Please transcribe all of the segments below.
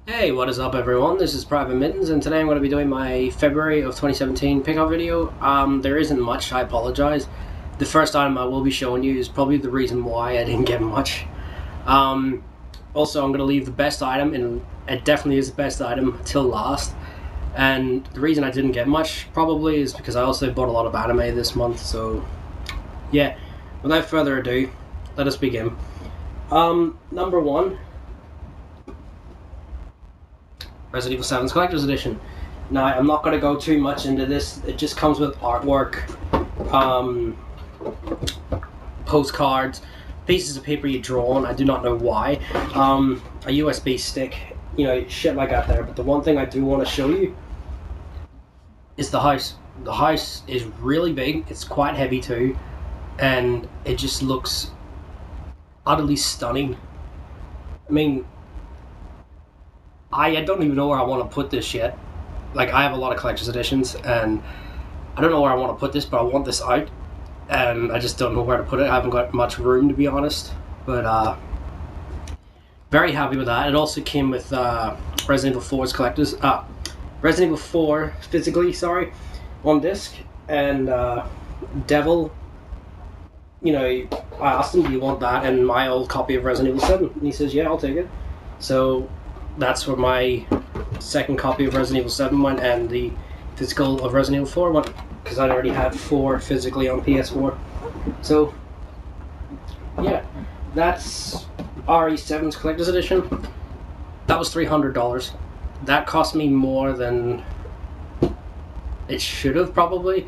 Hey, what is up everyone? This is PvT-Mitten's and today I'm going to be doing my February of 2017 pickup video. There isn't much, I apologize. The first item I will be showing you is probably the reason why I didn't get much. Also, I'm going to leave the best item, and it definitely is the best item, till last. And the reason I didn't get much probably is because I also bought a lot of anime this month, so yeah. Without further ado, let us begin. Number one, Resident Evil 7's Collector's Edition. Now, I'm not going to go too much into this. It just comes with artwork, postcards, pieces of paper you draw on. I do not know why. A USB stick, shit like that there. But the one thing I do want to show you is the house. The house is really big. It's quite heavy too. And it just looks utterly stunning. I mean, I don't even know where I want to put this yet. Like, I have a lot of collector's editions, and I don't know where I want to put this, but I want this out, and I just don't know where to put it. I haven't got much room, to be honest, but very happy with that. It also came with Resident Evil 4's Resident Evil 4 physically, on disc, and Devil. I asked him, do you want that and my old copy of Resident Evil 7? And he says, yeah, I'll take it. So that's where my second copy of Resident Evil 7 went, and the physical of Resident Evil 4 went, because I already had 4 physically on PS4. So, yeah, that's RE7's Collector's Edition. That was $300. That cost me more than it should have, probably,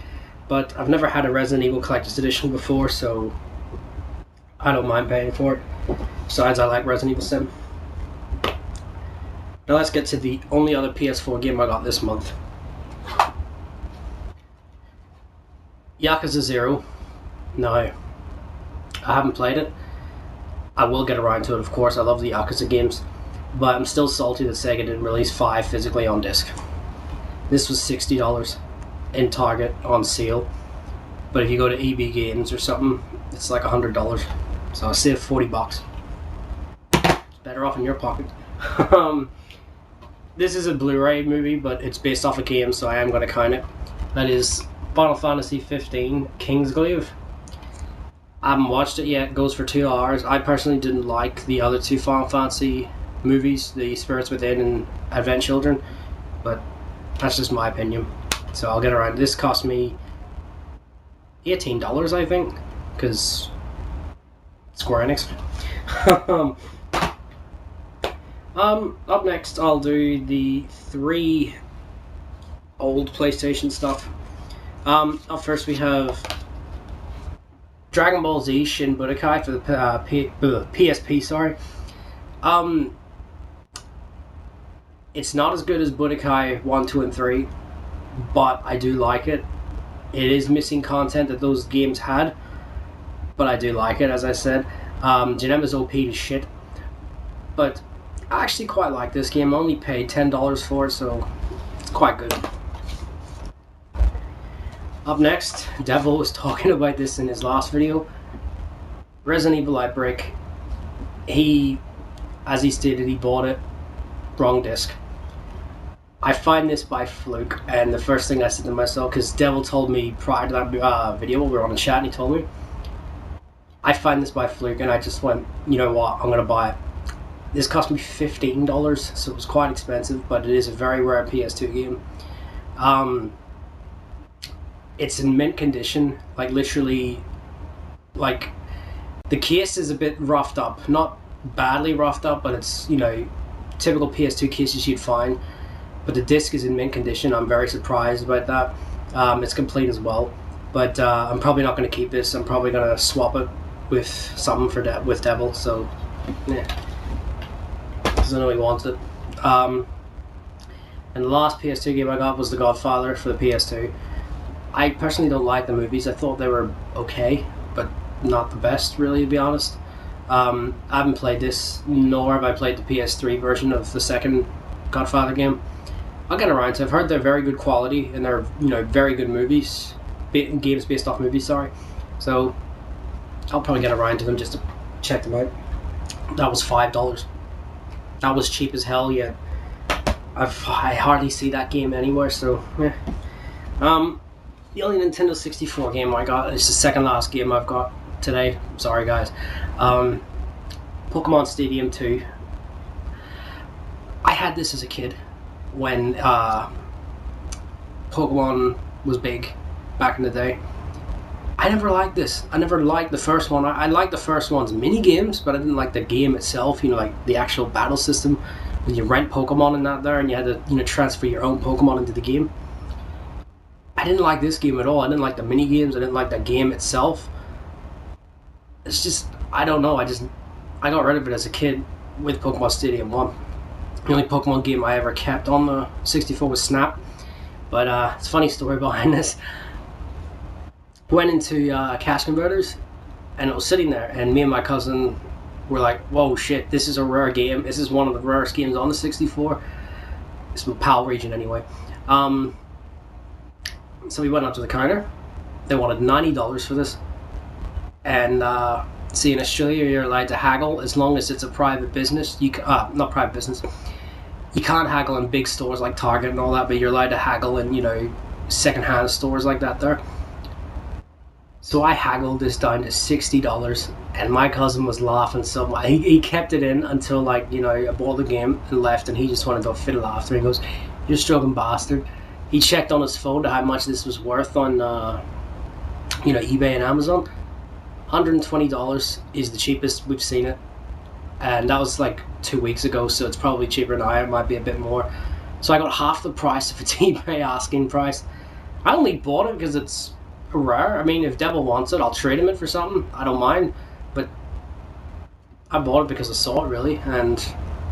but I've never had a Resident Evil Collector's Edition before, so I don't mind paying for it. Besides, I like Resident Evil 7. Now let's get to the only other PS4 game I got this month. Yakuza 0. No, I haven't played it. I will get around to it, of course. I love the Yakuza games. But I'm still salty that Sega didn't release 5 physically on disc. This was $60 in Target on sale. But if you go to EB Games or something, it's like $100. So I saved 40 bucks. It's better off in your pocket. This is a Blu-ray movie, but it's based off a game, so I am going to count it. That is Final Fantasy 15 Kingsglaive. I haven't watched it yet. It goes for 2 hours. I personally didn't like the other 2 Final Fantasy movies, the Spirits Within and Advent Children, but that's just my opinion. So I'll get around. This cost me $18, I think, because Square Enix. Up next, I'll do the 3 old PlayStation stuff. Up first we have Dragon Ball Z Shin Budokai for the PSP, It's not as good as Budokai 1, 2, and 3, but I do like it. It is missing content that those games had, but I do like it, as I said. Janema's OP to shit, but I actually quite like this game. I only paid $10 for it, so it's quite good. Up next, Devil was talking about this in his last video. Resident Evil Outbreak. As he stated, he bought it wrong disc. I find this by fluke, and the first thing I said to myself, because Devil told me prior to that video, we were on a chat, and he told me, I find this by fluke, and I just went, you know what, I'm going to buy it. This cost me $15, so it was quite expensive, but it is a very rare PS2 game. It's in mint condition, like literally, like the case is a bit roughed up, not badly roughed up, but it's, typical PS2 cases you'd find. But the disc is in mint condition. I'm very surprised about that. It's complete as well, but I'm probably not going to keep this. I'm probably going to swap it with something with Devil. So, yeah. Because I know he wants it. And the last PS2 game I got was The Godfather for the PS2. I personally don't like the movies. I thought they were okay, but not the best, really, to be honest. I haven't played this, nor have I played the PS3 version of the second Godfather game. I'll get around to it. I've heard they're very good quality, and they're very good movies, games based off movies. So I'll probably get around to them just to check them out. That was $5. That was cheap as hell, yet I hardly see that game anywhere, so yeah. The only Nintendo 64 game I got is the second last game I've got today. Sorry, guys. Pokemon Stadium 2. I had this as a kid when Pokemon was big back in the day. I never liked this. I never liked the first one. I liked the first one's mini games, but I didn't like the game itself. You know, like the actual battle system. When you rent Pokemon and that there, and you had to, you know, transfer your own Pokemon into the game. I didn't like this game at all. I didn't like the mini games. I didn't like the game itself. It's just, I don't know. I got rid of it as a kid with Pokemon Stadium 1. The only Pokemon game I ever kept on the 64 was Snap. But it's a funny story behind this. Went into cash converters, and it was sitting there, and me and my cousin were like, whoa, shit, this is a rare game. This is one of the rarest games on the 64. It's from PAL region anyway. So we went up to the counter. They wanted $90 for this. And see, in Australia, you're allowed to haggle as long as it's a private business. You not private business. You can't haggle in big stores like Target and all that, but you're allowed to haggle in, you know, second-hand stores like that there. So I haggled this down to $60, and my cousin was laughing so much. He kept it in until, like, you know, I bought the game and left, and he just wanted to fit it after. He goes, "You're a struggling bastard." He checked on his phone to how much this was worth on, you know, eBay and Amazon. $120 is the cheapest we've seen it, and that was like 2 weeks ago, so it's probably cheaper now. It might be a bit more. So I got half the price of its eBay asking price. I only bought it because it's rare. I mean, if Devil wants it, I'll trade him it for something. I don't mind, but I bought it because I saw it, really, and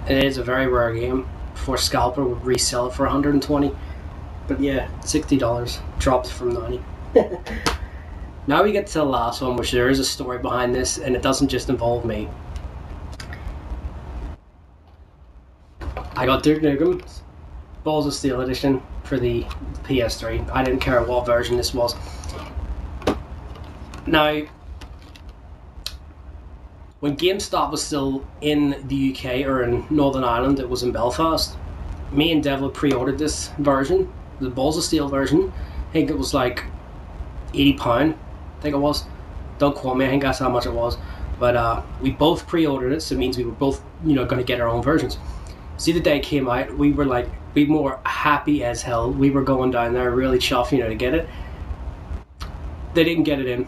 it is a very rare game. Before Scalper would resell it for 120. But yeah, $60 dropped from 90. Now we get to the last one, which there is a story behind this, and it doesn't just involve me. I got Duke Nukem's Balls of Steel edition for the PS3. I didn't care what version this was. Now, when GameStop was still in the UK, or in Northern Ireland, it was in Belfast, me and Devil pre-ordered this version, the Balls of Steel version. I think it was like £80, I think it was. Don't quote me, I think that's how much it was. But we both pre-ordered it, so it means we were both, you know, going to get our own versions. See, the day it came out, we were happy as hell. We were going down there really chuffed, you know, to get it. They didn't get it in.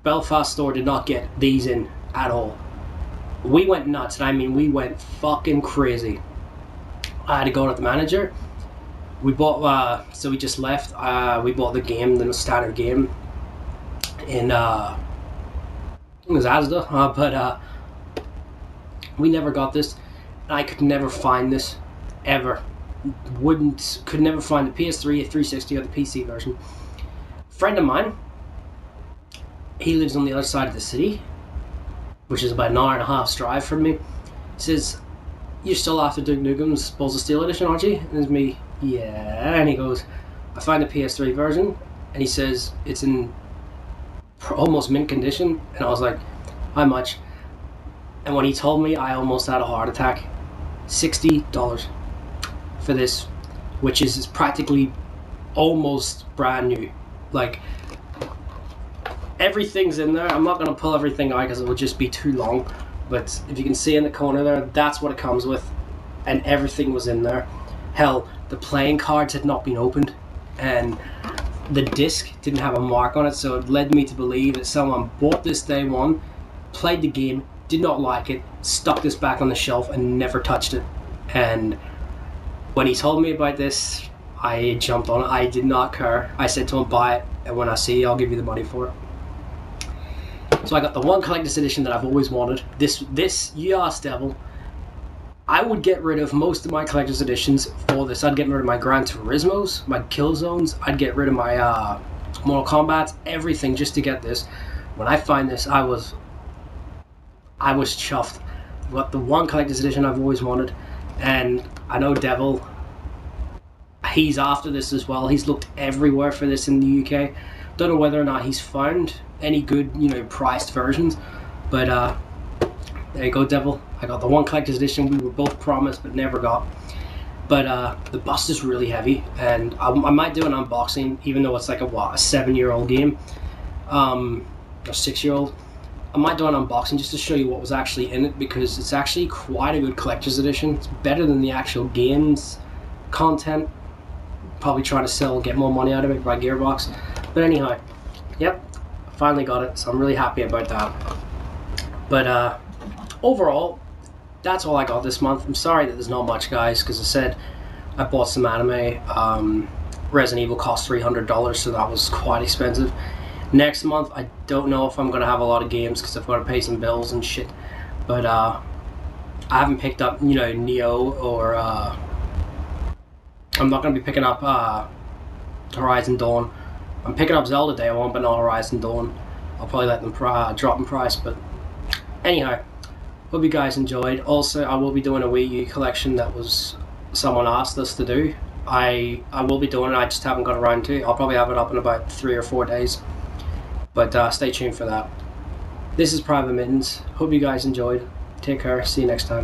Belfast store did not get these in at all. We went nuts, and I mean, we went fucking crazy. I had to go to the manager. We bought, so we just left. We bought the game, the standard game, in it was Asda, but we never got this. I could never find this, ever. Could never find the PS3, the 360, or the PC version. A friend of mine, he lives on the other side of the city, which is about an hour and a half's drive from me. Says, "You're still after Duke Nukem's Balls of Steel edition, aren't you?" And it's me, "Yeah." And he goes, "I find the PS3 version," and he says it's in almost mint condition. And I was like, "How much?" And when he told me, I almost had a heart attack. $60 for this, which is practically almost brand new. Like, everything's in there. I'm not going to pull everything out because it would just be too long, but if you can see in the corner there, that's what it comes with, and everything was in there. Hell, the playing cards had not been opened, and the disc didn't have a mark on it, so it led me to believe that someone bought this day one, played the game, did not like it, stuck this back on the shelf, and never touched it. And when he told me about this, I jumped on it. I did not care. I said to him, "Buy it, and when I see you, I'll give you the money for it." So I got the one collector's edition that I've always wanted. This you asked Devil. I would get rid of most of my collector's editions for this. I'd get rid of my Gran Turismos, my Killzones. I'd get rid of my Mortal Kombat, everything just to get this. When I find this, I was chuffed. Got the one collector's edition I've always wanted, and I know Devil, he's after this as well. He's looked everywhere for this in the UK. Don't know whether or not he's found any good, you know, priced versions, but there you go, Devil. I got the one collector's edition we were both promised but never got. But the bust is really heavy, and I might do an unboxing, even though it's like a 7-year-old game, or 6-year-old. I might do an unboxing just to show you what was actually in it, because it's actually quite a good collector's edition. It's better than the actual game's content. Probably trying to get more money out of it by Gearbox. But anyhow, yep, finally got it, so I'm really happy about that. But overall, that's all I got this month. I'm sorry that there's not much, guys, because I said I bought some anime. Resident Evil cost $300, so that was quite expensive. Next month, I don't know if I'm going to have a lot of games because I've got to pay some bills and shit. But I haven't picked up, Neo, or I'm not going to be picking up Horizon Dawn. I'm picking up Zelda Day 1, but not Horizon Dawn. I'll probably let them drop in price, but anyhow, hope you guys enjoyed. Also, I will be doing a Wii U collection that was someone asked us to do. I will be doing it, I just haven't got around to it. I'll probably have it up in about 3 or 4 days. But stay tuned for that. This is PvT-Mitten's. Hope you guys enjoyed. Take care. See you next time.